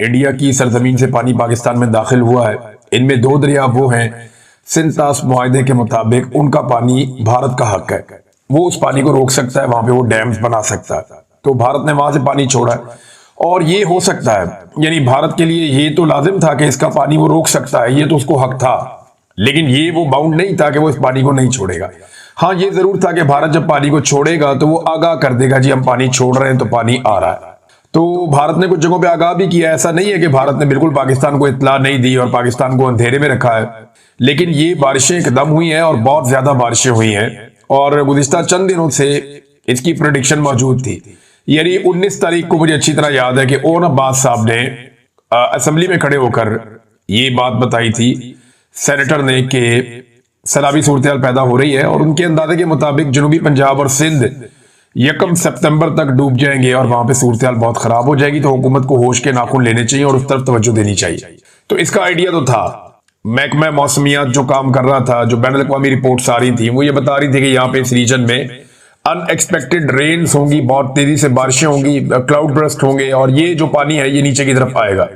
India की सरजमीन से पानी पाकिस्तान में दाखिल हुआ है। इनमें दो दरिया वो हैं सिंध-तास मुआहदे के मुताबिक उनका पानी भारत का हक है, वो उस पानी को रोक सकता है, वहां पे वो डैम्स बना सकता है। तो भारत ने वहां से पानी छोड़ा है और ये हो सकता है, यानी भारत के लिए ये तो लाजिम था कि इसका पानी वो रोक सकता है, ये तो उसको हक था, लेकिन ये वो बाउंड नहीं था कि वो इस पानी को नहीं छोड़ेगा। हाँ, ये जरूर था कि भारत जब पानी को छोड़ेगा तो वो आगाह कर देगा, जी हम पानी छोड़ रहे हैं तो पानी आ रहा है। तो भारत ने कुछ जगहों पे आगाह भी किया, ऐसा नहीं है कि भारत ने बिल्कुल पाकिस्तान को इत्तला नहीं दी और पाकिस्तान को अंधेरे में रखा है, लेकिन ये बारिशें एकदम हुई हैं और बहुत ज्यादा बारिशें हुई हैं और गुज़िश्ता चंद दिनों से इसकी प्रेडिक्शन मौजूद थी। यानी 19 तारीख को मुझे अच्छी तरह याद है कि ओन अब्बास साहब ने असेंबली में खड़े होकर ये बात बताई थी, सेनेटर ने, कि सैलाबी सूरत पैदा हो रही है और उनके अंदाजे के मुताबिक जनूबी पंजाब और सिंध 1 सितंबर तक डूब जाएंगे और वहां पे सूरत बहुत खराब हो जाएगी। तो हुकूमत को होश के नाखून लेने चाहिए और उस तरफ तवज्जो देनी चाहिए। तो इसका आइडिया तो था। महकमा मौसमियात जो काम कर रहा था, जो बैनुल अक़वामी रिपोर्ट्स आ रही थी, वो ये बता रही थी कि यहाँ पे इस रीजन में अनएक्सपेक्टेड रेन्स होंगी, बहुत तेजी से बारिशें होंगी, क्लाउड बर्स्ट होंगे और ये जो पानी है ये नीचे की तरफ आएगा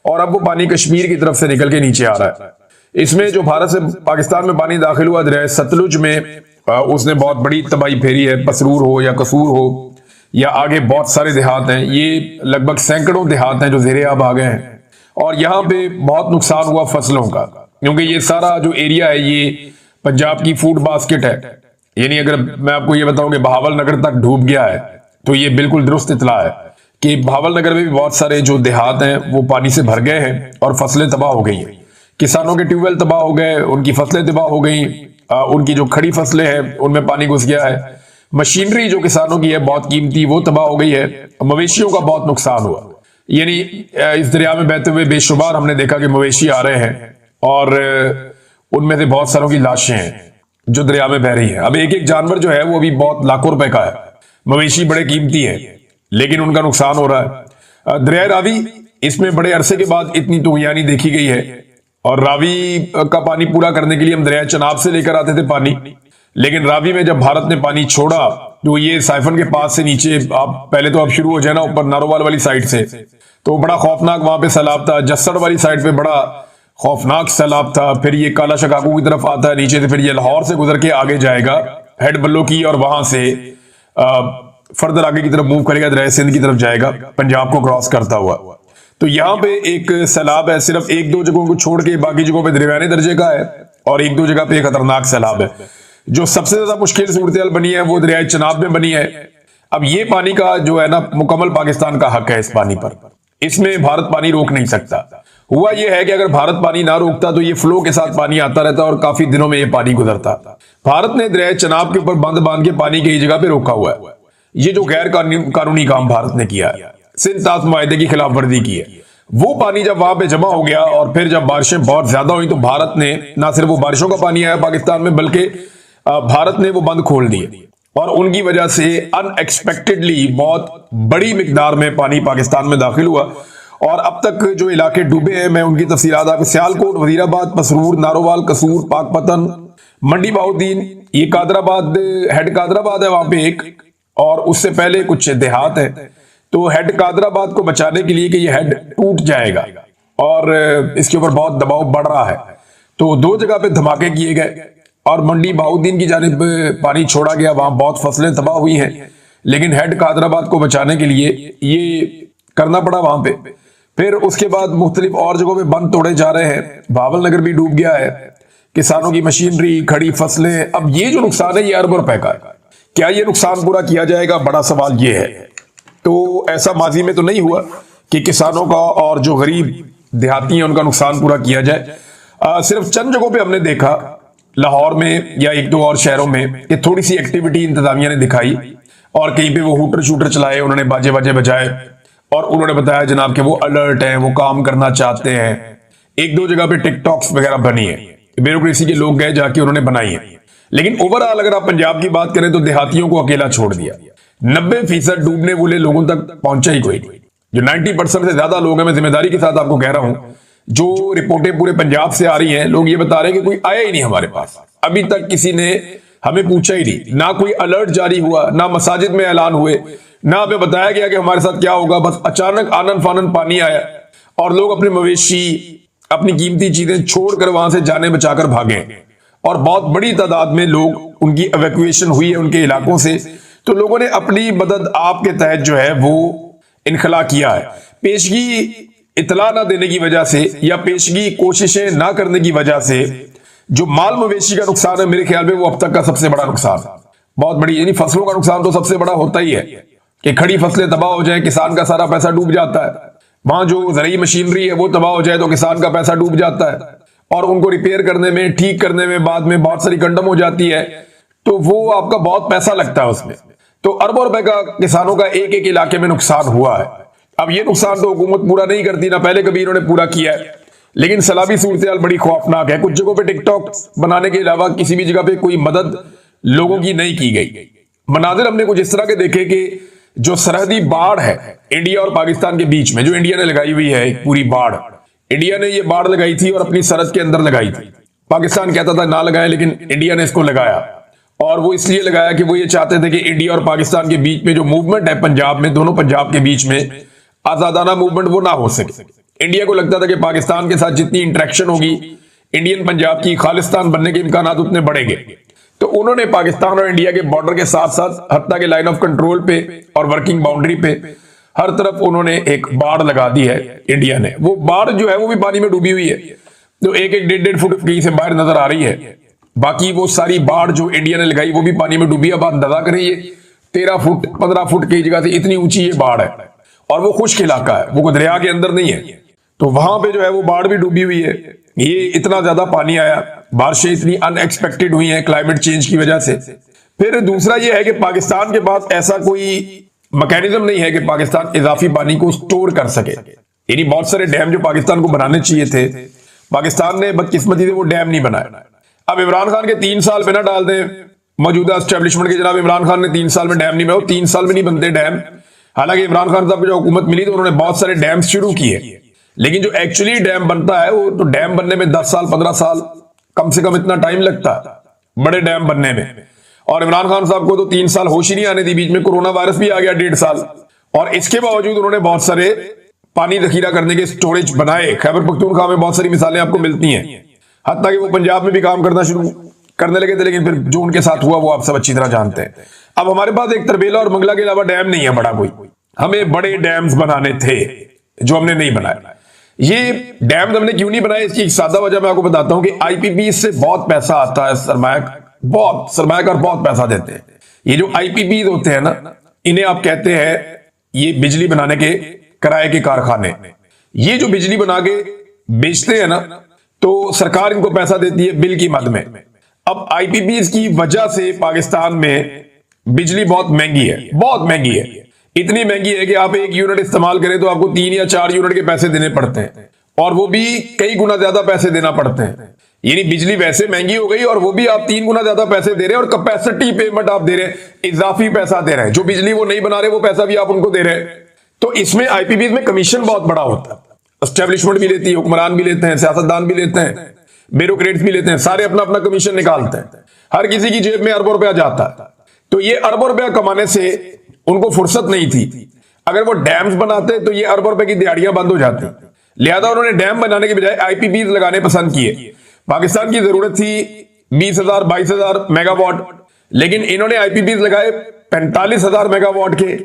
और अब वो पानी कश्मीर की तरफ से निकल के नीचे आ रहा है। इसमें जो भारत से पाकिस्तान में पानी दाखिल हुआ दरिया सतलुज में, उसने बहुत बड़ी तबाही फेरी है। पसरूर हो या कसूर हो या आगे बहुत सारे देहात हैं, ये लगभग सैकड़ों देहात हैं जो ज़ेरे आब आ गए हैं और यहाँ पे बहुत नुकसान हुआ फसलों का, क्योंकि ये सारा जो एरिया है ये पंजाब की फूड बास्केट है। यानी अगर मैं आपको ये बताऊं कि बहावल नगर तक डूब गया है तो ये बिल्कुल दुरुस्त इतला है कि बहावल नगर में भी बहुत सारे जो देहात हैं वो पानी से भर गए हैं और फसलें तबाह हो गई हैं। किसानों के ट्यूबवेल तबाह हो गए, उनकी फसलें तबाह हो गई, उनकी जो खड़ी फसलें हैं उनमें पानी घुस गया है। मशीनरी जो किसानों की है बहुत कीमती, वो तबाह हो गई है। मवेशियों का बहुत नुकसान हुआ। यानी इस दरिया में बहते हुए बेशुमार हमने देखा कि मवेशी आ रहे हैं और उनमें से बहुत सारों की लाशें हैं जो दरिया में बह रही है। अब एक एक जानवर जो है वो अभी बहुत लाखों रुपए का है। मवेशी बड़े कीमती है लेकिन उनका नुकसान हो रहा है। दरिया रावी, इसमें बड़े अरसे के बाद इतनी तुगयानी देखी गई है और रावी का पानी पूरा करने के लिए हम दरिया चनाब से लेकर आते थे पानी, लेकिन रावी में जब भारत ने पानी छोड़ा तो ये साइफन के पास से नीचे, आप पहले तो आप शुरू हो जाए ना ऊपर नारोवाल वाली साइड से, तो बड़ा खौफनाक वहां पे सैलाब था। जस्सड़ वाली साइड पे बड़ा खौफनाक सैलाब था। फिर ये काला शकाकू की तरफ आता है नीचे से, फिर ये लाहौर से गुजर के आगे जाएगा हेड बल्लो की और वहां से फर्दर आगे की तरफ मूव करेगा, दरिया सिंध की तरफ जाएगा पंजाब को क्रॉस करता हुआ। तो यहाँ पे एक सैलाब है, सिर्फ एक दो जगहों को छोड़ के बाकी जगहों पे दरमियाने दर्जे का है और एक दो जगह पे खतरनाक सैलाब है। जो सबसे ज्यादा मुश्किल सूरत बनी है वो दरिया चनाब में बनी है। अब ये पानी का जो है ना मुकम्मल पाकिस्तान का हक है इस पानी पर, इसमें भारत पानी रोक नहीं सकता। हुआ यह है कि अगर भारत पानी ना रोकता तो ये फ्लो के साथ पानी आता रहता और काफी दिनों में ये पानी गुजरता। भारत ने दरिया चनाब के ऊपर बंद बांध के पानी कई जगह पे रोका हुआ है। ये जो गैर कानूनी काम भारत ने किया है, सिंध-तास मुआहदे की खिलाफ वर्जी की है, वो पानी जब वहां पे जमा हो गया और फिर जब बारिशें बहुत ज्यादा हुई तो भारत ने ना सिर्फ वो बारिशों का पानी आया पाकिस्तान में, बल्कि भारत ने वो बंद खोल दिए और उनकी वजह से अनएक्सपेक्टेडली बहुत बड़ी मिकदार में पानी पाकिस्तान में दाखिल हुआ और अब तक जो इलाके डूबे हैं मैं उनकी तफसीलात आपको, सियालकोट, वजीराबाद, पसरूर, नारोवाल, कसूर, पाकपतन, मंडी बहाउद्दीन, ये कादराबाद, हेड कादराबाद है वहां पे एक, और उससे पहले कुछ देहात है। तो हेड कादराबाद को बचाने के लिए कि ये हेड टूट जाएगा और इसके ऊपर बहुत दबाव बढ़ रहा है, तो दो जगह पे धमाके किए गए और मंडी बहाउद्दीन की जानिब पानी छोड़ा गया, वहां बहुत फसलें तबाह हुई हैं, लेकिन हेड कादराबाद को बचाने के लिए ये करना पड़ा वहां पे। फिर उसके बाद मुख्तलिफ और जगहों पे बंद तोड़े जा रहे हैं। बावल नगर भी डूब गया है, किसानों की मशीनरी, खड़ी फसलें। अब ये जो नुकसान है ये अरबों रुपए का है। क्या ये नुकसान पूरा किया जाएगा, बड़ा सवाल ये है। तो ऐसा माजी में तो नहीं हुआ कि किसानों का और जो गरीब देहाती हैं उनका नुकसान पूरा किया जाए। सिर्फ चंद जगहों पे हमने देखा, लाहौर में या एक दो और शहरों में, कि थोड़ी सी एक्टिविटी इंतजामिया ने दिखाई और कहीं पे वो हूटर शूटर चलाए, उन्होंने बाजे बाजे बजाए और उन्होंने बताया जनाब कि वो अलर्ट हैं, वो काम करना चाहते हैं। एक दो जगह पे टिकटॉक्स वगैरह बनी है, ब्यूरोक्रेसी के लोग गए जाके उन्होंने बनाई है। लेकिन ओवरऑल अगर आप पंजाब की बात करें तो देहातियों को अकेला छोड़ दिया। 90% डूबने वाले लोगों तक पहुंचा ही कोई नहीं। जो 90% से ज्यादा लोग हैं, मैं जिम्मेदारी के साथ आपको कह रहा हूं, जो रिपोर्टें पूरे पंजाब से आ रही हैं, लोग ये बता रहे हैं कि कोई आया ही नहीं हमारे पास, अभी तक किसी ने हमें पूछा ही नहीं, ना कोई अलर्ट जारी हुआ, ना मसाजिद में ऐलान हुए, ना हमें बताया गया कि हमारे साथ क्या होगा। बस अचानक आनन फानन पानी आया और लोग अपने मवेशी, अपनी कीमती चीजें छोड़कर वहां से जाने बचाकर भागे और बहुत बड़ी तादाद में लोग, उनकी इवैक्यूएशन हुई है उनके इलाकों से। तो लोगों ने अपनी मदद आपके तहत जो है वो इनखला किया है। पेशगी इतला ना देने की वजह से या पेशगी कोशिशें ना करने की वजह से जो माल मवेशी का नुकसान है, मेरे ख्याल में वो अब तक का सबसे बड़ा नुकसान, बहुत बड़ी, यानी फसलों का नुकसान तो सबसे बड़ा होता ही है कि खड़ी फसलें तबाह हो जाए, किसान का सारा पैसा डूब जाता है। वहां जो ज़रूरी मशीनरी है वो तबाह हो जाए तो किसान का पैसा डूब जाता है और उनको रिपेयर करने में, ठीक करने में बाद में बहुत सारी कंडम हो जाती है, तो वो आपका बहुत पैसा लगता है उसमें। तो अरबों रुपए का किसानों का एक एक इलाके में नुकसान हुआ है। अब ये नुकसान तो हुकूमत पूरा नहीं करती, ना पहले कभी इन्होंने पूरा किया है, लेकिन सलाबी सूरत बड़ी खौफनाक है। कुछ जगहों पे टिकटॉक बनाने के अलावा किसी भी जगह पे कोई मदद लोगों की नहीं की गई। मनाजिर हमने कुछ इस तरह के देखे कि जो सरहदी बाढ़ है इंडिया और पाकिस्तान के बीच में, जो इंडिया ने लगाई हुई है एक पूरी बाढ़, इंडिया ने ये बाढ़ लगाई थी और अपनी सरहद के अंदर लगाई थी। पाकिस्तान कहता था ना लगाए, लेकिन इंडिया ने इसको लगाया और वो इसलिए लगाया कि वो ये चाहते थे कि इंडिया और पाकिस्तान के बीच में जो मूवमेंट है पंजाब में, दोनों पंजाब के बीच में आजादाना मूवमेंट वो ना हो सके। इंडिया को लगता था कि पाकिस्तान के साथ जितनी इंटरेक्शन होगी, इंडियन पंजाब की खालिस्तान बनने के इम्कान उतने बढ़ेंगे। तो उन्होंने पाकिस्तान और इंडिया के बॉर्डर के साथ साथ हत्ता के लाइन ऑफ कंट्रोल पे और वर्किंग बाउंड्री पे हर तरफ उन्होंने एक बाढ़ लगा दी है इंडिया ने। वो बाढ़ जो है वो भी पानी में डूबी हुई है, तो एक एक 1.5 फुट कहीं से बाहर नजर आ रही है। बाकी वो सारी बाढ़ जो इंडिया ने लगाई वो भी पानी में डूबी है। अब अंदाजा करें, ये 13 फुट 15 फुट की जगह से इतनी ऊंची ये बाढ़ है और वो खुश्क इलाका है, वो दरिया के अंदर नहीं है, तो वहां पे जो है वो बाढ़ भी डूबी हुई है। ये इतना ज्यादा पानी आया, बारिशें इतनी अनएक्सपेक्टेड हुई हैं क्लाइमेट चेंज की वजह से। फिर दूसरा ये है कि पाकिस्तान के पास ऐसा कोई मैकेनिज्म नहीं है कि पाकिस्तान इजाफी पानी को स्टोर कर सके। यानी बहुत सारे डैम जो पाकिस्तान को बनाने चाहिए थे, पाकिस्तान ने बदकिस्मती से वो डैम नहीं बनाए। अब इमरान खान के 3 साल में ना डाल दें, मौजूदा एस्टेब्लिशमेंट के जनाब इमरान खान ने 3 साल में डैम नहीं बनाए, 3 साल में नहीं बनते डैम। हालांकि इमरान खान साहब को जो हुकूमत मिली तो उन्होंने बहुत सारे डैम शुरू किए, लेकिन जो एक्चुअली डैम बनता है वो तो डैम बनने में 10 साल 15 साल कम से कम इतना टाइम लगता है बड़े डैम बनने में। और इमरान खान साहब को तो 3 साल होश ही नहीं आने दी, बीच में कोरोना वायरस भी आ गया 1.5 साल, और इसके बावजूद उन्होंने बहुत सारे पानी जखीरा करने के स्टोरेज बनाए। खैबर पख्तूनख्वा में बहुत सारी मिसालें आपको मिलती हैं, हत्ता कि वो पंजाब में भी काम करना शुरू करने लगे थे, लेकिन फिर जो उनके साथ हुआ वो आप सब अच्छी तरह जानते हैं। अब हमारे पास एक तरबेला और मंगला के अलावा डैम नहीं है बड़ा कोई, हमें बड़े डैम्स बनाने थे जो हमने नहीं बनाए। ये डैम हमने क्यों नहीं बनाए, इसकी एक सादा वजह मैं आपको बताता हूं कि आईपीपी से बहुत पैसा आता है, सरमायाकार बहुत पैसा देते हैं। ये जो आईपीपी होते हैं ना, इन्हें आप कहते हैं ये बिजली बनाने के किराए के कारखाने। ये जो बिजली बना के बेचते हैं ना, तो सरकार इनको पैसा देती है बिल की मद में। अब आईपीपी की वजह से पाकिस्तान में बिजली बहुत महंगी है, बहुत महंगी है। इतनी महंगी है कि आप 1 यूनिट इस्तेमाल करें तो आपको 3 या 4 यूनिट के पैसे देने पड़ते हैं, और वो भी कई गुना ज्यादा पैसे देना पड़ते हैं। यानी बिजली वैसे महंगी हो गई और वो भी आप 3 गुना ज्यादा पैसे दे रहे हैं, और कैपेसिटी पेमेंट आप दे रहे हैं, इजाफी पैसा दे रहे हैं। जो बिजली वो नहीं बना रहे वो पैसा भी आप उनको दे रहे हैं। तो इसमें आईपीपी में कमीशन बहुत बड़ा होता है। एस्टेब्लिशमेंट भी लेती है, हुक्मरान भी लेते हैं, सियासतदान भी लेते हैं, ब्यूरोक्रेट्स भी लेते हैं, सारे अपना अपना कमीशन निकालते हैं। हर किसी की जेब में अरबों रुपया जाता है। तो ये अरबों रुपया कमाने से उनको फुर्सत नहीं थी। अगर वो डैम्स बनाते तो ये अरबों रुपए की दिहाड़ियां बंद हो जाती, लिहाजा उन्होंने डैम बनाने के बजाय आईपीपी लगाने पसंद किए। पाकिस्तान की जरूरत थी 20,000 22,000 मेगावाट, लेकिन इन्होंने आईपीपी लगाए 45,000 मेगावाट के।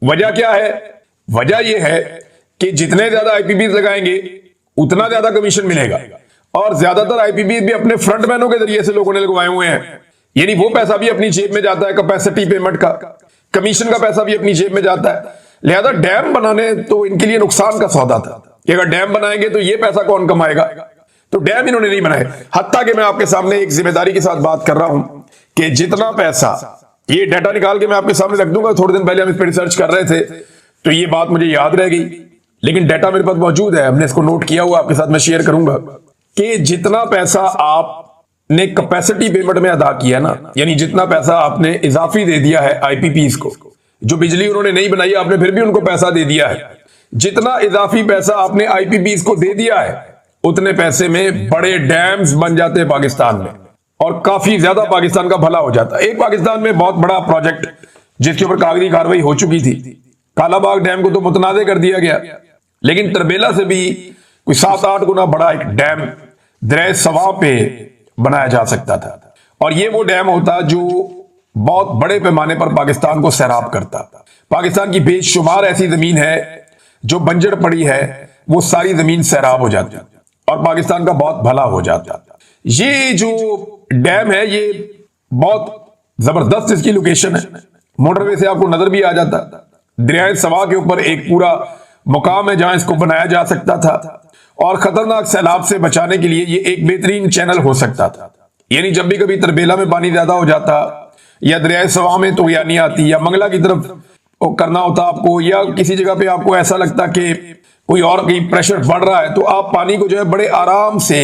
वजह क्या है? वजह यह है कि जितने ज्यादा आईपीपी लगाएंगे उतना ज्यादा कमीशन मिलेगा, और ज्यादातर आईपीपी भी अपने फ्रंटमैनों के जरिए से लोगों ने लगवाए हुए हैं। यानी वो पैसा भी अपनी जेब में जाता है, कैपेसिटी पेमेंट का, कमीशन का पैसा भी अपनी जेब में जाता है। लिहाजा डैम बनाने तो इनके लिए नुकसान का सौदा था कि अगर डैम बनाएंगे तो ये पैसा कौन कमाएगा, तो डैम इन्होंने नहीं बनाए। हत्ता कि मैं आपके सामने एक जिम्मेदारी के साथ बात कर रहा हूं कि जितना पैसा, ये डाटा निकाल के मैं आपके सामने रख दूंगा, थोड़े दिन पहले हम इस पर रिसर्च कर रहे थे तो ये बात मुझे याद रह गई, लेकिन डाटा मेरे पास मौजूद है, हमने इसको नोट किया हुआ, आपके साथ मैं शेयर करूंगा कि जितना पैसा आपने कैपेसिटी पेमेंट में अदा किया ना, यानी जितना पैसा आपने इजाफी दे दिया है आईपीपीज को, जो बिजली उन्होंने नहीं बनाई आपने फिर भी उनको पैसा दे दिया है, जितना इजाफी पैसा आपने आईपीपीज को दे दिया है उतने पैसे में बड़े डैम्स बन जाते हैं पाकिस्तान में, और काफी ज्यादा पाकिस्तान का भला हो जाता है। एक पाकिस्तान में बहुत बड़ा प्रोजेक्ट जिसके ऊपर कागजी कार्रवाई हो चुकी थी, कालाबाग डैम को तो मुतनाज़े कर दिया गया, लेकिन तरबेला से भी कोई 7-8 गुना बड़ा एक डैम दरिया सवा पे बनाया जा सकता था, और ये वो डैम होता जो बहुत बड़े पैमाने पर पाकिस्तान को सैराब करता। पाकिस्तान की बेशुमार ऐसी जमीन है जो बंजर पड़ी है, वो सारी जमीन सैराब हो जाती और पाकिस्तान का बहुत भला हो जाता। ये जो डैम है ये बहुत जबरदस्त इसकी लोकेशन है, मोटरवे से आपको नजर भी आ जाता। दरिया सवा के ऊपर एक पूरा मुकाम है जहां इसको बनाया जा सकता था, और खतरनाक सैलाब से बचाने के लिए ये एक बेहतरीन चैनल हो सकता था। यानी जब भी कभी तरबेला में पानी ज्यादा हो जाता, या दरिया सवा में तो या नहीं आती, या मंगला की तरफ करना होता आपको, या किसी जगह पे आपको ऐसा लगता कि कोई और कहीं प्रेशर बढ़ रहा है, तो आप पानी को जो है बड़े आराम से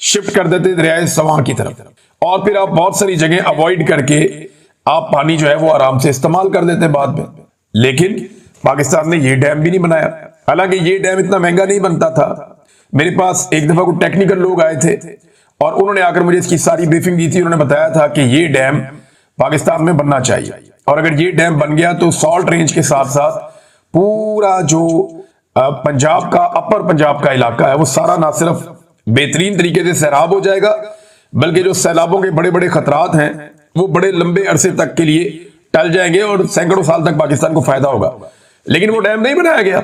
शिफ्ट कर देते दरिया सवा की तरफ, और फिर आप बहुत सारी जगह अवॉइड करके आप पानी जो है वो आराम से इस्तेमाल कर देते बाद में। लेकिन पाकिस्तान ने ये डैम भी नहीं बनाया। हालांकि ये डैम इतना महंगा नहीं बनता था। मेरे पास एक दफा कुछ टेक्निकल लोग आए थे और उन्होंने आकर मुझे इसकी सारी ब्रीफिंग दी थी। उन्होंने बताया था कि ये डैम पाकिस्तान में बनना चाहिए, और अगर ये डैम बन गया तो सॉल्ट रेंज के साथ साथ पूरा जो पंजाब का अपर पंजाब का इलाका है वो सारा ना सिर्फ बेहतरीन तरीके से सैराब हो जाएगा, बल्कि जो सैलाबों के बड़े बड़े खतरात हैं वो बड़े लंबे अरसे तक के लिए टल जाएंगे और सैकड़ों साल तक पाकिस्तान को फायदा होगा। लेकिन वो डैम नहीं बनाया गया,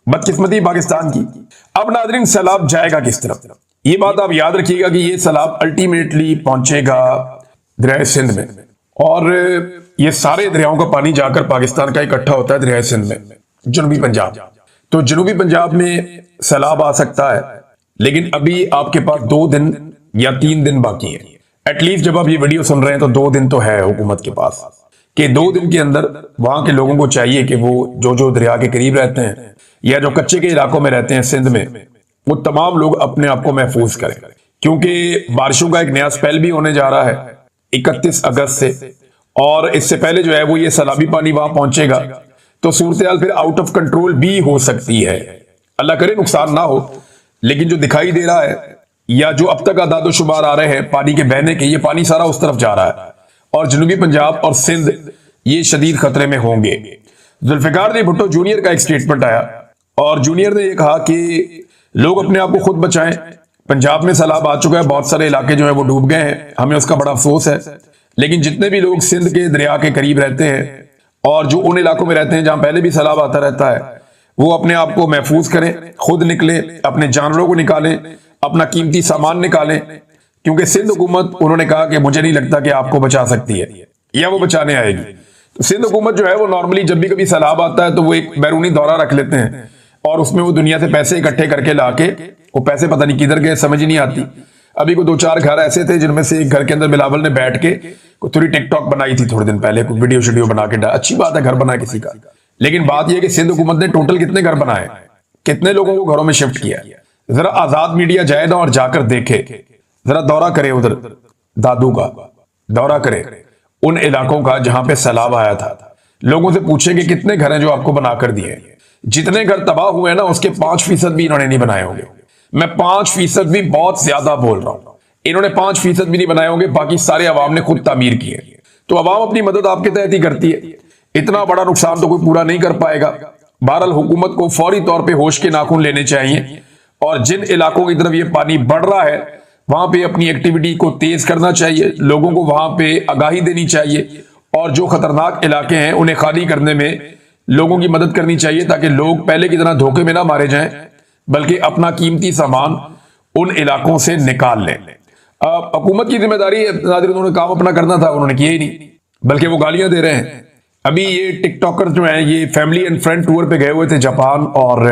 बदकिस्मती पाकिस्तान की। अब नादरीन, सैलाब जाएगा किस तरफ? ये बात आप याद रखिएगा कि ये सैलाब अल्टीमेटली पहुंचेगा दरिया सिंध में, और ये सारे दरियाओं का पानी जाकर पाकिस्तान का इकट्ठा होता है दरिया सिंध में, जनूबी पंजाब। तो जनूबी पंजाब में सैलाब आ सकता है, लेकिन अभी आपके पास 2 दिन या 3 दिन बाकी है। एटलीस्ट जब आप ये वीडियो सुन रहे हैं तो 2 दिन तो है हुकूमत के पास, कि 2 दिन के अंदर वहां के लोगों को चाहिए कि वो जो दरिया के करीब रहते हैं या जो कच्चे के इलाकों में रहते हैं सिंध में, वो तमाम लोग अपने आप को महफूज करें, क्योंकि बारिशों का एक नया स्पेल भी होने जा रहा है 31 अगस्त से, और इससे पहले जो है वो ये सैलाबी पानी वहां पहुंचेगा तो सूरत हाल फिर आउट ऑफ कंट्रोल भी हो सकती है। अल्लाह करे नुकसान ना हो, लेकिन जो दिखाई दे रहा है या जो अब तक आदाद शुमार आ रहे हैं पानी के बहने के, ये पानी सारा उस तरफ जा रहा है, और जनूबी पंजाब और सिंध ये शदीद खतरे में होंगे। जुल्फिकार अली भुट्टो जूनियर का एक स्टेटमेंट आया, और जूनियर ने यह कहा कि लोग अपने आप को खुद बचाएं। पंजाब में सैलाब आ चुका है, बहुत सारे इलाके जो है वो डूब गए हैं, हमें उसका बड़ा अफसोस है। लेकिन जितने भी लोग सिंध के दरिया के करीब रहते हैं और जो उन इलाकों में रहते हैं जहां पहले भी सैलाब आता रहता है, वो अपने आप को महफूज करें, खुद निकले, अपने जानवरों को निकालें, अपना कीमती सामान निकालें, क्योंकि सिंध हुकूमत, उन्होंने कहा कि मुझे नहीं लगता कि आपको बचा सकती है या वो बचाने आएगी। तो सिंध हुकूमत जो है वो नॉर्मली जब भी कभी सैलाब आता है तो वो एक बैरूनी दौरा रख लेते हैं, और उसमें वो दुनिया से पैसे इकट्ठे करके लाके, वो पैसे पता नहीं किधर गए समझ ही नहीं आती। अभी को 2-4 घर ऐसे थे जिनमें से एक घर के अंदर बिलावल ने बैठ के थोड़ी टिकटॉक बनाई थी थोड़े दिन पहले, कुछ वीडियो शीडियो बना के। अच्छी बात है घर बना किसी का, लेकिन बात यह कि सिंध हुकूमत ने टोटल कितने घर बनाए, कितने लोगों को घरों में शिफ्ट किया? जरा आजाद मीडिया जाए ना और जाकर देखे, जरा दौरा करे, उधर दादू का दौरा करे, उन इलाकों का जहां पे सैलाब आया था। लोगों से पूछे कि कितने घर हैं जो आपको बनाकर दिए। जितने घर तबाह हुए हैं ना, उसके 5% भी इन्होंने नहीं बनाए होंगे। मैं 5% भी बहुत ज्यादा बोल रहा हूं, इन्होंने 5% भी नहीं बनाए होंगे, बाकी सारे अवाम ने खुद तामीर किए। तो अवाम अपनी मदद आपके तहत ही करती है, इतना बड़ा नुकसान तो कोई पूरा नहीं कर पाएगा। बहरहाल हुकूमत को फौरी तौर पे होश के नाखून लेने चाहिए, और जिन इलाकों की तरफ ये पानी बढ़ रहा है वहां पे अपनी एक्टिविटी को तेज करना चाहिए, लोगों को वहां पे आगाही देनी चाहिए, और जो खतरनाक इलाके हैं उन्हें खाली करने में लोगों की मदद करनी चाहिए, ताकि लोग पहले की तरह धोखे में ना मारे जाएं, बल्कि अपना कीमती सामान उन इलाकों से निकाल लें। हुकूमत की जिम्मेदारी है, उन्होंने काम अपना करना था, उन्होंने किया ही नहीं, बल्कि वो गालियां दे रहे हैं। अभी ये टिकटॉकर जो हैं ये फैमिली एंड फ्रेंड टूर पे गए हुए थे जापान और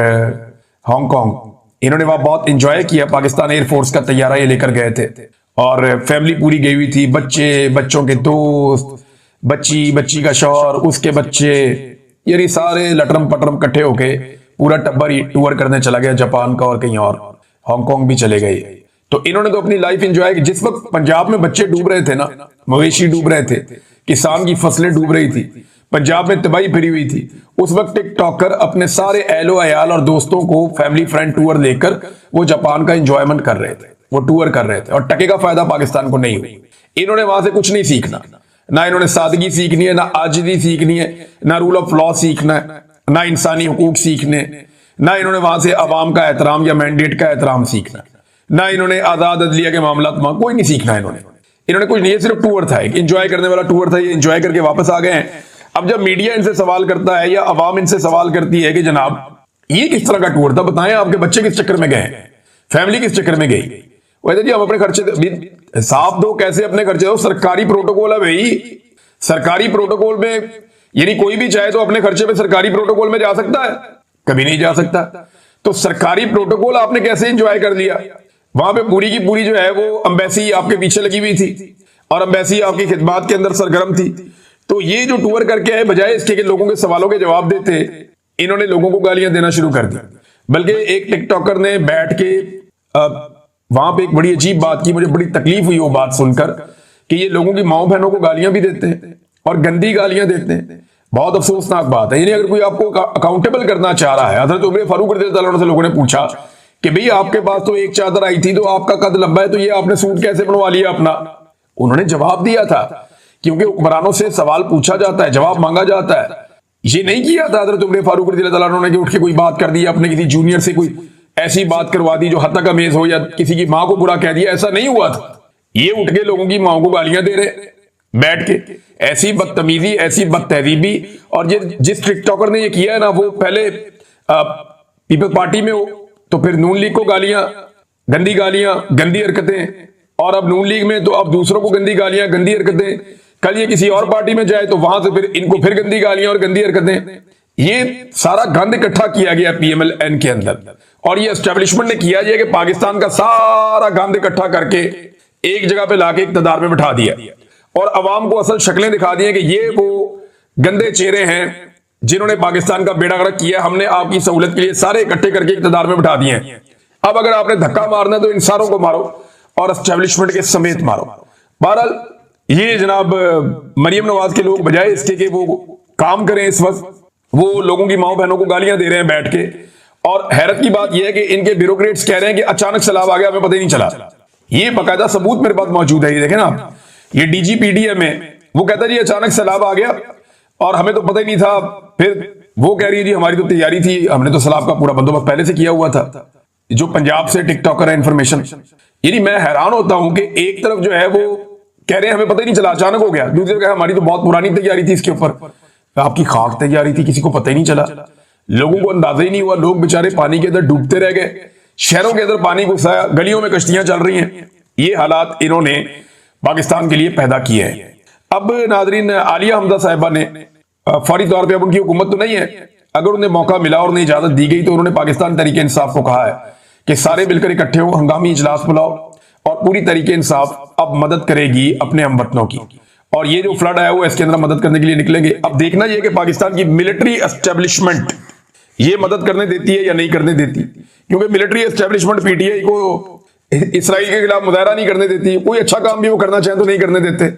हांगकांग। इन्होंने वहां बहुत एंजॉय किया, पाकिस्तान एयरफोर्स का तैयारा ये लेकर गए थे, और फैमिली पूरी गई हुई थी, बच्चे, बच्चों के दोस्त, बच्ची, बच्ची का शौहर, उसके बच्चे, यानी सारे लटरम पटरम इकट्ठे होके पूरा टब्बर ही टूर करने चला गया जापान का, और कहीं और हांगकांग भी चले गए। तो इन्होंने तो अपनी लाइफ एंजॉय की। जिस वक्त पंजाब में बच्चे डूब रहे थे ना, मवेशी डूब रहे थे, किसान की फसलें डूब रही थी, पंजाब में तबाही फिरी हुई थी, उस वक्त टिकटॉकर अपने सारे एहलो अयाल और दोस्तों को फैमिली फ्रेंड टूर लेकर वो जापान का एंजॉयमेंट कर रहे थे, वो टूर कर रहे थे, और टके का फायदा पाकिस्तान को नहीं हुई। इन्होंने वहां से कुछ नहीं सीखना, ना इन्होंने सादगी सीखनी है, ना आजिज़ी सीखनी है, ना रूल ऑफ लॉ सीखना है, ना इंसानी हुकूक सीखने, ना इन्होंने वहां से अवाम का एहतराम या मैंडेट का एहतराम सीखना, ना इन्होंने आजाद अदलिया के मामला कोई नहीं सीखना इन्होंने कुछ नहीं, सिर्फ टूर था, एक एंजॉय करने वाला टूर था, ये एंजॉय करके वापस आ गए हैं। अब जब मीडिया इनसे सवाल करता है या अवाम इनसे सवाल करती है कि जनाब ये किस तरह का टूर था, बताएं आपके बच्चे किस चक्कर में गए, फैमिली किस चक्कर में गई, वैसे जी हम अपने खर्चे हिसाब दो, कैसे अपने खर्चे दो, सरकारी प्रोटोकॉल है भाई, सरकारी प्रोटोकॉल में यानी कोई भी चाहे तो अपने खर्चे में सरकारी प्रोटोकॉल में जा सकता है, कभी नहीं जा सकता। तो सरकारी प्रोटोकॉल आपने कैसे एंजॉय कर लिया, वहां पे पूरी की पूरी जो है वो एम्बेसी आपके पीछे लगी हुई थी और एम्बेसी आपकी खिदमत के अंदर सरगर्म थी। तो ये जो टूर करके आए, बजाय इसके कि लोगों के सवालों के जवाब देते, इन्होंने लोगों को गालियां देना शुरू कर दी। बल्कि एक टिकटॉकर ने बैठ के वहां पे एक बड़ी अजीब बात की, मुझे बड़ी तकलीफ हुई वो बात सुनकर कि ये लोगों की माओ बहनों को गालियां भी देते हैं और गंदी गालियां देते हैं। बहुत अफसोसनाक बात है। यानी अगर कोई आपको अकाउंटेबल करना चाह रहा है, हजरत उमर फारूक रज़ियल्लाहु अन्हु से लोगों ने पूछा कि भाई आपके पास तो एक चादर आई थी तो आपका कद लंबा है, तो ये आपने सूट कैसे बनवा लिया अपना? उन्होंने जवाब दिया था, क्योंकि हुक्मरानों से सवाल पूछा जाता है, जवाब मांगा जाता है। ये नहीं किया था हजरत उमर फारूक रज़ियल्लाहु अन्हु ने कि उठ के कोई बात कर दी, अपने किसी जूनियर से कोई ऐसी बात करवा दी जो हत्ता का मेज हो या किसी की मां को बुरा कह दिया, ऐसा नहीं हुआ था। ये उठ के लोगों की मां को गालियां दे रहे बैठ के, ऐसी बदतमीजी, ऐसी बदतहजीबी। और ये जिस टिकटॉकर ने ये किया है ना, वो पहले पीपल पार्टी में हो तो फिर नून लीग को गालियां, गंदी हरकतें, और अब नून लीग में तो अब दूसरों को गंदी गालियां, गंदी हरकतें। कल ये किसी और पार्टी में जाए तो वहां से फिर इनको फिर गंदी गालियां और गंदी हरकतें। ये सारा गंद इकट्ठा किया गया पीएमएल-एन के अंदर, और ये एस्टेब्लिशमेंट ने किया कि पाकिस्तान का सारा गंद इकट्ठा करके एक जगह पे लाके इक्तदार में बिठा दिया और अवाम को असल शक्लें दिखा दी कि ये वो गंदे चेहरे हैं जिन्होंने पाकिस्तान का बेड़ा गर्क किया, हमने आपकी सहूलत के लिए सारे इकट्ठे करके इक्तदार में बिठा दिए हैं। अब अगर आपने धक्का मारना है तो इन सारों को मारो और एस्टेब्लिशमेंट के समेत मारो। बहरहाल ये जनाब मरियम नवाज के लोग बजाय इसके कि वो काम करें, इस वक्त वो लोगों की माओ बहनों को गालियां दे रहे हैं बैठ के। और हैरत की बात यह है कि इनके ब्यूरोक्रेट्स कह रहे हैं कि अचानक सैलाब आ गया, हमें पता ही नहीं चला। ये बाकायदा सबूत मेरे पास मौजूद है, ये देखें ना आप, ये डीजीपीडीए में वो कहता है जी अचानक सैलाब आ गया और हमें तो पता ही नहीं था। फिर वो कह रही है जी हमारी तो तैयारी थी, हमने तो सैलाब का पूरा बंदोबस्त पहले से किया हुआ था। जो पंजाब से टिकटॉकर है इन्फॉर्मेशन, यानी मैं हैरान होता हूं कि एक तरफ जो है वो कह रहे हैं हमें पता ही नहीं चला, अचानक हो गया, दूसरी तरफ हमारी तो बहुत पुरानी तैयारी थी इसके ऊपर। आपकी खाक तैयारी थी, किसी को पता ही नहीं चला, लोगों को अंदाजा ही नहीं हुआ, लोग बेचारे पानी के अंदर डूबते रह गए, शहरों के अंदर पानी घुसाया, गलियों में कश्तियां चल रही हैं। ये हालात इन्होंने पाकिस्तान के लिए पैदा किए हैं। अब नाजरीन, आलिया हमजा साहिबा ने फौरी तौर पे, अब उनकी हुकूमत तो नहीं है, अगर उन्हें मौका मिला और उन्हें इजाजत दी गई तो उन्होंने पाकिस्तान तरीके इंसाफ को कहा है कि सारे मिलकर इकट्ठे हो, हंगामी इजलास बुलाओ और पूरी तरीके इंसाफ अब मदद करेगी अपने हमवतनों की। और ये जो फ्लड आया हुआ है इसके अंदर मदद करने के लिए निकलेंगे। अब देखना यह कि पाकिस्तान की मिलिट्री एस्टेब्लिशमेंट ये मदद करने देती है या नहीं करने देती, क्योंकि मिलिट्री एस्टेब्लिशमेंट पीटीआई को इसराइल के खिलाफ मुजाहरा नहीं करने देती। कोई अच्छा काम भी वो करना चाहे तो नहीं करने देते।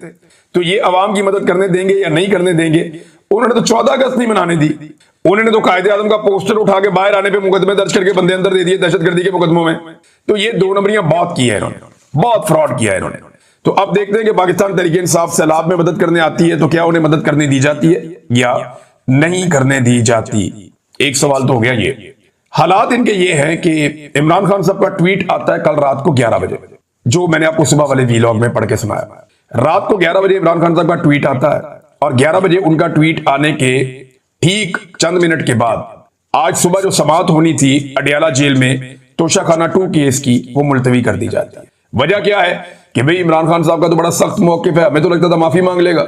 तो ये अवाम की मदद करने देंगे या नहीं करने देंगे। उन्होंने तो 14 अगस्त नहीं मनाने दी, उन्होंने तो कायदे आजम का पोस्टर उठा के बाहर आने पे मुकदमे दर्ज करके बंदे अंदर दे दिए दहशतगर्दी के मुकदमों में। तो ये दो नंबरियां बहुत की है इन्होंने, बहुत फ्रॉड किया है इन्होंने। तो अब देखते हैं कि पाकिस्तान तरीके इंसाफ सैलाब में मदद करने आती है तो क्या उन्हें मदद करने दी जाती है या नहीं करने दी जाती। एक सवाल तो हो गया ये। हालात इनके ये हैं कि इमरान खान साहब का ट्वीट आता है कल रात को 11 बजे, जो मैंने आपको सुबह वाले वीलॉग में पढ़ के सुनाया। रात को 11 बजे इमरान खान साहब का ट्वीट आता है और 11 बजे उनका ट्वीट आने के ठीक चंद मिनट के बाद आज सुबह जो समाअत होनी थी अडियाला जेल में तोशाखाना 2 केस की, वो मुलतवी कर दी जाती है। वजह क्या है कि भाई इमरान खान साहब का तो बड़ा सख्त मौकिफ है, हमें तो लगता था माफी मांग लेगा,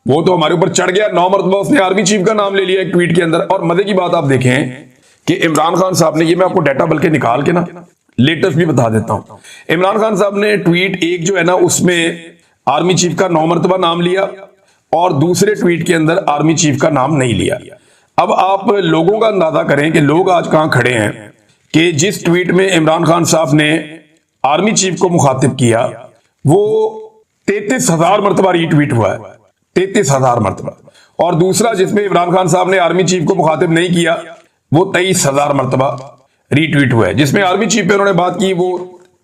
वो तो हमारे ऊपर चढ़ गया। 9 मरतबा उसने आर्मी चीफ का नाम ले लिया एक ट्वीट के अंदर। और मजे की बात आप देखें कि इमरान खान साहब ने, ये मैं आपको डाटा बल्कि निकाल के ना लेटेस्ट भी बता देता हूं, इमरान खान साहब ने ट्वीट एक जो है ना उसमें आर्मी चीफ का 9 मरतबा नाम लिया और दूसरे ट्वीट के अंदर आर्मी चीफ का नाम नहीं लिया। अब आप लोगों का अंदाजा करें कि लोग आज कहां खड़े हैं कि जिस ट्वीट में इमरान खान साहब ने आर्मी चीफ को मुखातिब किया वो 33,000 मरतबा रीट्वीट हुआ है, 33,000 मरतबा। और दूसरा जिसमें इमरान खान साहब ने आर्मी चीफ को मुखातिब नहीं किया वो 23,000 मरतबा रीट्वीट हुआ है। जिसमें आर्मी चीफ पे उन्होंने बात की वो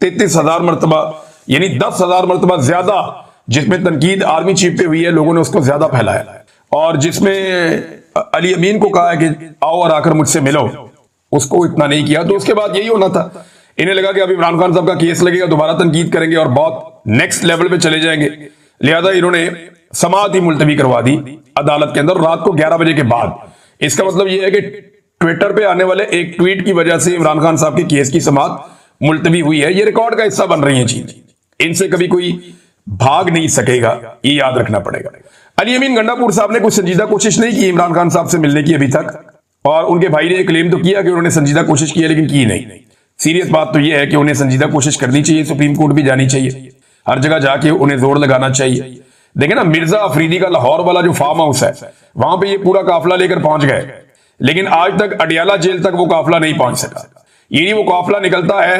33,000 मरतबा, यानी 10,000 मरतबा ज्यादा जिसमें तनकीद आर्मी चीफ पे हुई है, लोगों ने उसको ज्यादा फैलाया। और जिसमें अली अमीन को कहा है कि आओ और आकर मुझसे मिलो, उसको इतना नहीं किया। तो उसके बाद यही होना था, इन्हें लगा कि अब इमरान खान साहब का केस लगेगा, दोबारा तनकीद करेंगे और बहुत नेक्स्ट लेवल पे चले जाएंगे, लिहाजा इन्होंने समाअत ही मुलतवी करवा दी अदालत के अंदर रात को 11 बजे के बाद। इसका मतलब यह है कि ट्विटर पे आने वाले एक ट्वीट की वजह से इमरान खान साहब के केस की समाअत मुलतवी हुई है। ये रिकॉर्ड का हिस्सा बन रही है चीजें, इनसे कभी कोई भाग नहीं सकेगा, ये याद रखना पड़ेगा। अली अमीन गंडापुर साहब ने कुछ संजीदा कोशिश नहीं की इमरान खान साहब से मिलने की अभी तक, और उनके भाई ने क्लेम तो किया कि उन्होंने संजीदा कोशिश की है, लेकिन की नहीं। सीरियस बात तो यह है कि उन्हें संजीदा कोशिश करनी चाहिए, सुप्रीम कोर्ट भी जानी चाहिए, हर जगह जाके उन्हें जोर लगाना चाहिए। देखें ना, मिर्जा अफरीदी का लाहौर वाला जो फार्म हाउस है, वहां पे ये पूरा काफिला लेकर पहुंच गए, लेकिन आज तक अडियाला जेल तक वो काफिला नहीं पहुंच सका। ये वो काफिला निकलता है,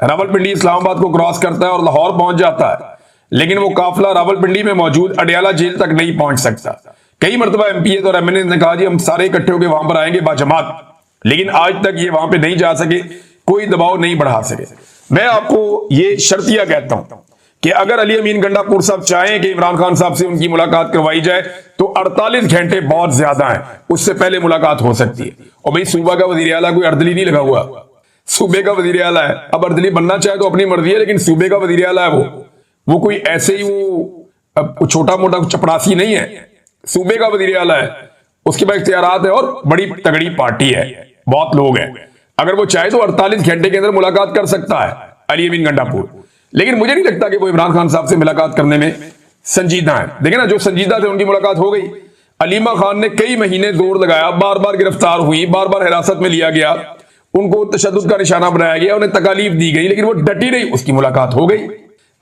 रावलपिंडी इस्लामाबाद को क्रॉस करता है और लाहौर पहुंच जाता है, लेकिन वो काफिला रावलपिंडी में मौजूद अडियाला जेल तक नहीं पहुंच सकता। कई मरतबा एमपीए और एमएनए ने कहा जी हम सारे इकट्ठे होकर वहां पर आएंगे बाजमात, लेकिन आज तक ये वहां पर नहीं जा सके, कोई दबाव नहीं बढ़ा सके। मैं आपको ये शर्तिया कहता हूं कि अगर अली अमीन गंडापुर साहब चाहें कि इमरान खान साहब से उनकी मुलाकात करवाई जाए तो 48 घंटे बहुत ज्यादा हैं, उससे पहले मुलाकात हो सकती है। और भाई सूबा का वजीर आला कोई अर्दली नहीं लगा हुआ, सूबे का वजीर आला है। अब अर्दली बनना चाहे तो अपनी मर्जी है, लेकिन सूबे का वजीर आला है वो कोई ऐसे ही वो छोटा मोटा चपरासी नहीं है, सूबे का वजीर आला है, उसके पास इख्तियारात है और बड़ी तगड़ी पार्टी है, बहुत लोग हैं। अगर वो चाहे तो 48 घंटे के अंदर मुलाकात कर सकता है अली अमीन गंडापुर, लेकिन मुझे नहीं लगता कि वो इमरान खान साहब से मुलाकात करने में संजीदा है। देखिए ना, जो संजीदा थे उनकी मुलाकात हो गई। अलीमा खान ने कई महीने जोर लगाया, बार बार गिरफ्तार हुई, बार बार हिरासत में लिया गया, उनको तशद्दुद का निशाना बनाया गया, उन्हें तकालीफ दी गई, लेकिन वो डटी रही, उसकी मुलाकात हो गई।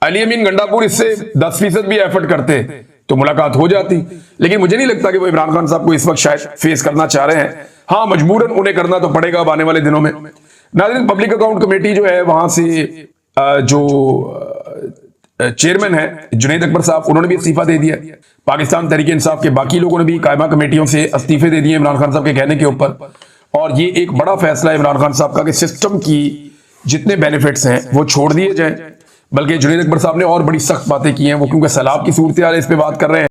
अली अमीन गंडापुर इससे 10% भी एफर्ट करते तो मुलाकात हो जाती, लेकिन मुझे नहीं लगता कि वो इमरान खान साहब को इस वक्त शायद फेस करना चाह रहे हैं। हाँ, मजबूरन उन्हें करना तो पड़ेगा अब आने वाले दिनों में। नाज़रीन, पब्लिक अकाउंट कमेटी जो है वहां से जो चेयरमैन है जुनैद अकबर साहब, उन्होंने भी इस्तीफा दे दिया। पाकिस्तान तहरीक इंसाफ के बाकी लोगों ने भी कायमा कमेटियों से इस्तीफे दे दिए इमरान खान साहब के कहने के ऊपर। और ये एक बड़ा फैसला है इमरान खान साहब का कि सिस्टम की जितने बेनिफिट्स हैं वो छोड़ दिए जाएं। बल्कि जुनैद अकबर साहब ने और बड़ी सख्त बातें की हैं, वो क्योंकि सैलाब की सूरत हाल है इस पे बात कर रहे हैं।